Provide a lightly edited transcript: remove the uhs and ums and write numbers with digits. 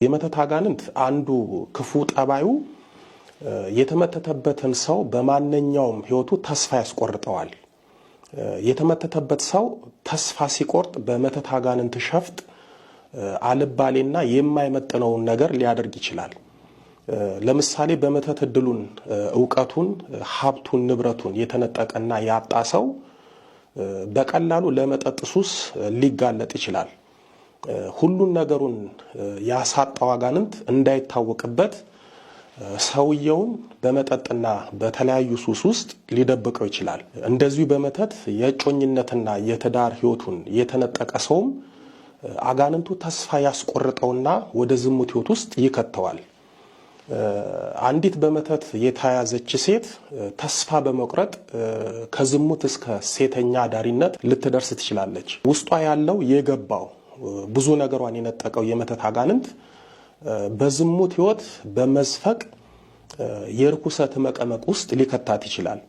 የመተት አጋንንት አንዱ ክፉ ጠባዩ የተመተተበትን ሰው በማንኛውም ህይወቱ ተስፋ ያስቆርጠዋል። የተመተተበት ሰው ተስፋ ሲቆርጥ በመተት አጋንንት ሸፍጥ አልባሌና የማይመጥነውን ነገር ሊያደርግ ይችላል። ለምሳሌ በመተት እድሉን፣ ዕውቀቱን፣ ሀብቱን፣ ንብረቱን የተነጠቀና ያጣ ሰው በቀላሉ ለመጠጥ ሱስ ሊጋለጥ ይችላል። ሁሉን ነገሩን ያሳጣው አጋንንት እንዳይታወቅበት ሰውየውን በመጠጥና በተለያዩ ሱስ ውስጥ ሊደብቀው ይችላል። እንደዚሁ በመተት የእጮኝነትና የትዳር ህይወቱን የተነጠቀ ሰውም አጋንንቱ ተስፋ ያስቆርጠውና ወደ ዝሙት ህይወት ውስጥ ይከተዋል። አንዲት በመተት የተያዘች ሴት ተስፋ በመቁረጥ ከዝሙት እስከ ሴተኛ አዳሪነት ልትደርስ ትችላለች። ውስጧ ያለው የገባው ብዙ ነገሯን የነጠቀው የመተት አጋንንት በዝሙት ህይወት በመዝፈቅ የርኩሰት መቀመቅ ውስጥ ሊከታት ይችላል።